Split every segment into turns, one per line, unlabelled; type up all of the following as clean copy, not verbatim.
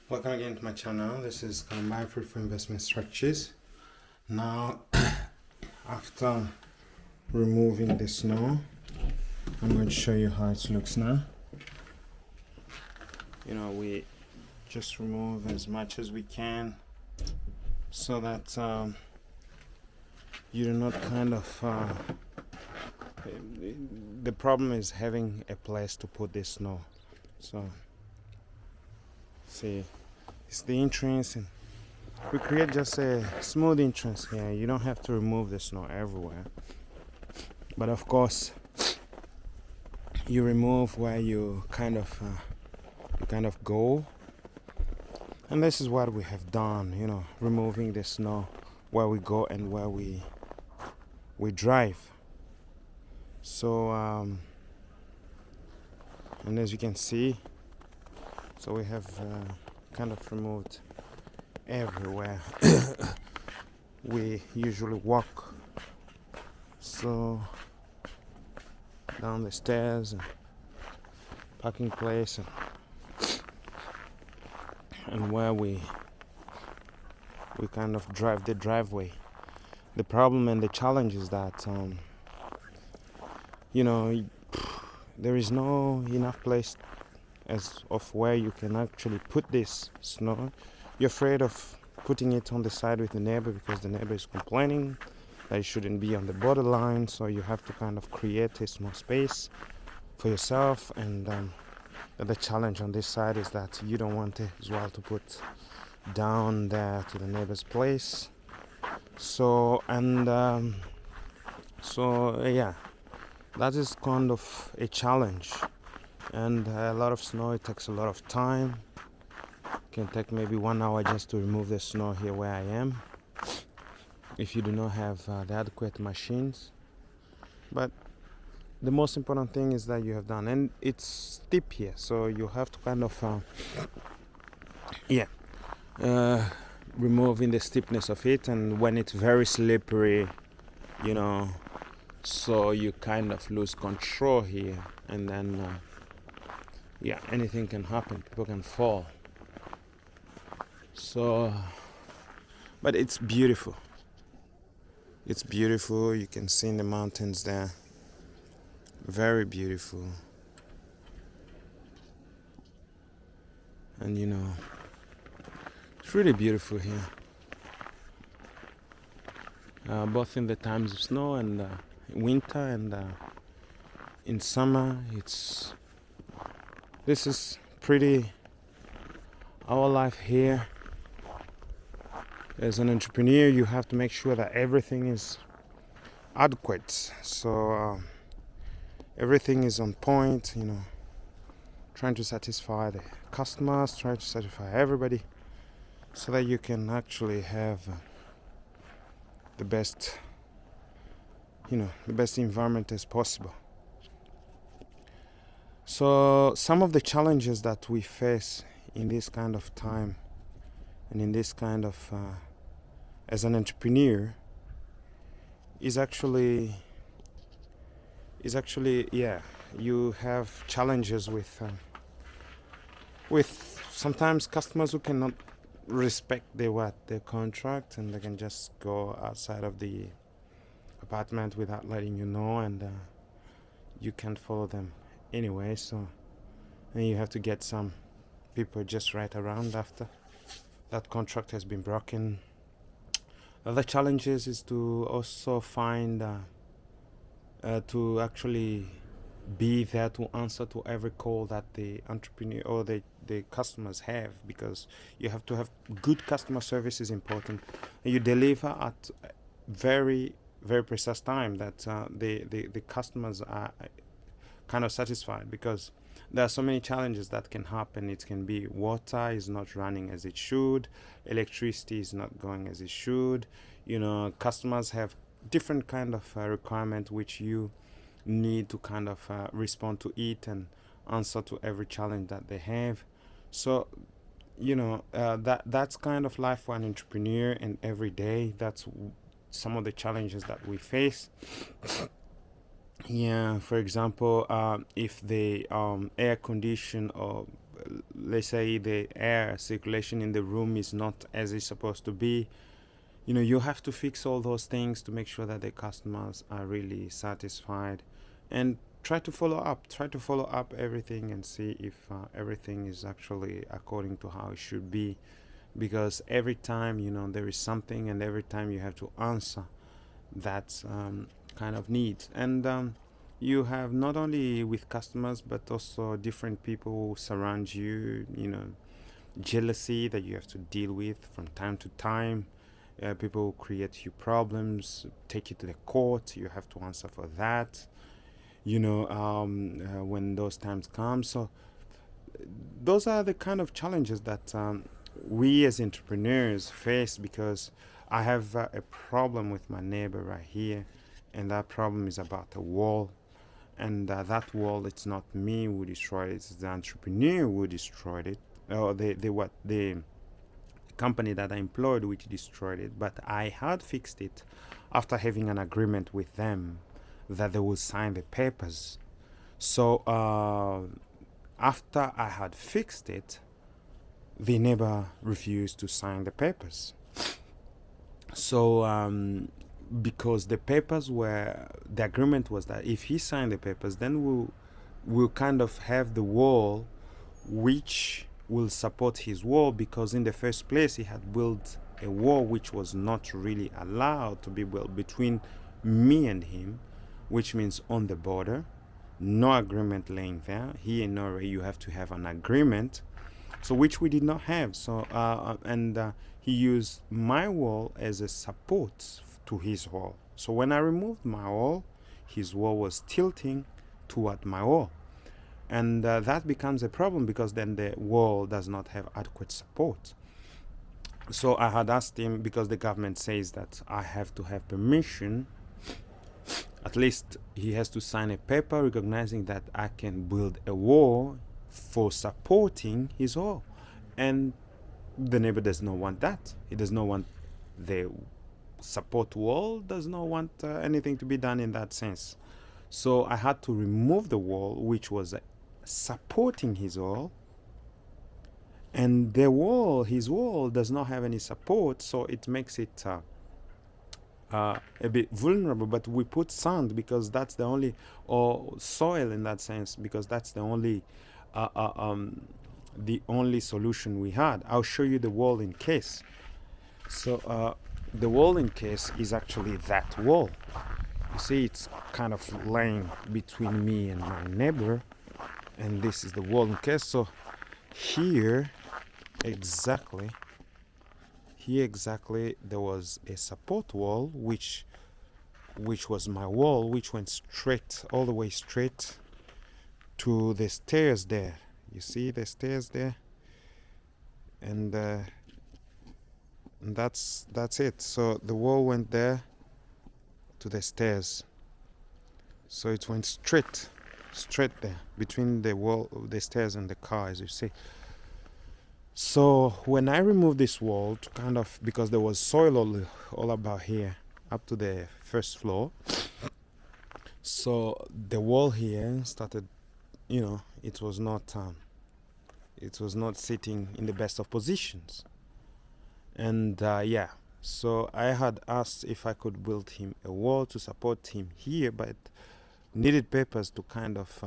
Welcome again to my channel. This is Combined Fruitful Investment Strategies. Now, after removing the snow, I'm going to show you how it looks now. We just remove as much as we can so that you do not the problem is having a place to put this snow. So, see, it's the entrance, and we create just a smooth entrance here. You don't have to remove the snow everywhere, but of course you remove where you kind of go, and this is what we have done, removing the snow where we go and where we drive. So and as you can see, so we have kind of removed everywhere we usually walk. So down the stairs and parking place and where we kind of drive the driveway. The problem and the challenge is that there is no enough place as of where you can actually put this snow. You're afraid of putting it on the side with the neighbor because the neighbor is complaining that it shouldn't be on the borderline, so you have to kind of create a small space for yourself. And the challenge on this side is that you don't want it as well to put down there to the neighbor's place. So yeah, that is kind of a challenge, and a lot of snow. It takes a lot of time. It can take maybe 1 hour just to remove the snow here where I am, if you do not have the adequate machines. But the most important thing is that you have done, and it's steep here, so you have to kind of removing the steepness of it. And when it's very slippery, so you kind of lose control here, and then anything can happen. People can fall. So, but it's beautiful. It's beautiful. You can see in the mountains there. Very beautiful. And it's really beautiful here. Both in the times of snow and winter, and in summer. This is pretty our life here. As an entrepreneur, you have to make sure that everything is adequate. So everything is on point, trying to satisfy the customers, trying to satisfy everybody, so that you can actually have the best environment as possible. So some of the challenges that we face in this kind of time, and in this kind of as an entrepreneur, is actually you have challenges with sometimes customers who cannot respect their contract, and they can just go outside of the apartment without letting you know, and you can't follow them anyway. So then you have to get some people just right around after that contract has been broken. Other challenges is to also find to actually be there to answer to every call that the entrepreneur or the customers have, because you have to have good customer service is important. You deliver at very, very precise time that the customers are kind of satisfied, because there are so many challenges that can happen. It can be water is not running as it should, electricity is not going as it should. Customers have different kind of requirement which you need to kind of respond to it and answer to every challenge that they have. So that's kind of life for an entrepreneur, and every day that's some of the challenges that we face. Yeah, for example, if the air condition or let's say the air circulation in the room is not as it's supposed to be. You have to fix all those things to make sure that the customers are really satisfied, and try to follow up everything and see if everything is actually according to how it should be, because every time there is something, and every time you have to answer that kind of needs. And you have not only with customers but also different people who surround you, jealousy that you have to deal with from time to time. People who create you problems, take you to the court, you have to answer for that, when those times come. So those are the kind of challenges that we as entrepreneurs face, because I have a problem with my neighbor right here, and that problem is about a wall. And that wall, it's not me who destroyed it, it's the entrepreneur who destroyed it, or the company that I employed which destroyed it. But I had fixed it after having an agreement with them that they will sign the papers. So after I had fixed it, the neighbor refused to sign the papers. So because the agreement was that if he signed the papers, then we'll kind of have the wall which will support his wall, because in the first place he had built a wall which was not really allowed to be built between me and him, which means on the border, no agreement laying there. Here in Norway you have to have an agreement, so which we did not have. So and he used my wall as a support to his wall. So when I removed my wall, his wall was tilting toward my wall, and that becomes a problem, because then the wall does not have adequate support. So I had asked him, because the government says that I have to have permission, at least he has to sign a paper recognizing that I can build a wall for supporting his wall. And the neighbor does not want that. He does not want the support wall, does not want anything to be done in that sense. So I had to remove the wall which was supporting his wall, and his wall does not have any support, so it makes it a bit vulnerable. But we put sand, because that's the only, or soil in that sense, because that's the only solution we had. I'll show you the wall in case. So the wall in case is actually that wall. You see, it's kind of laying between me and my neighbor, and this is the wall in case. So here exactly there was a support wall which was my wall, which went all the way straight to the stairs there. You see the stairs there, and that's it. So the wall went there to the stairs, so it went straight there between the wall, the stairs, and the car, as you see. So when I removed this wall to kind of, because there was soil all about here up to the first floor, so the wall here started, it was not sitting in the best of positions. And so I had asked if I could build him a wall to support him here, but needed papers to kind of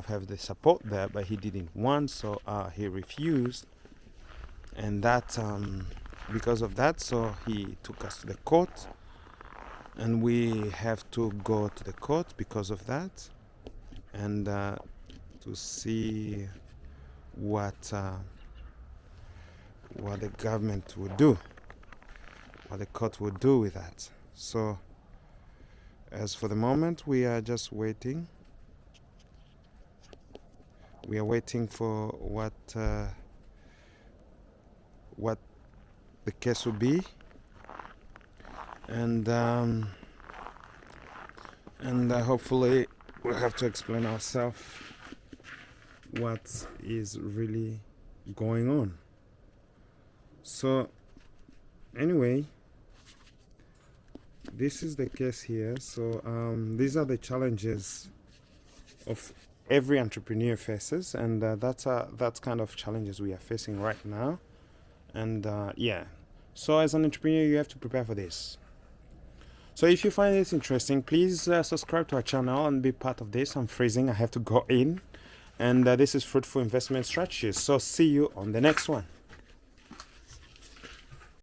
have the support there, but he didn't want, so he refused. And that because of that, so he took us to the court, and we have to go to the court because of that, and to see what the government would do, what the court would do with that. So as for the moment, we are just waiting. We are waiting for what the case will be, and hopefully we'll have to explain ourselves what is really going on. So anyway, this is the case here. So these are the challenges of every entrepreneur faces, and that's kind of challenges we are facing right now. And yeah, so as an entrepreneur, you have to prepare for this. So if you find this interesting, please subscribe to our channel and be part of this. I'm freezing, I have to go in. And this is Fruitful Investment Strategies. So see you on the next one.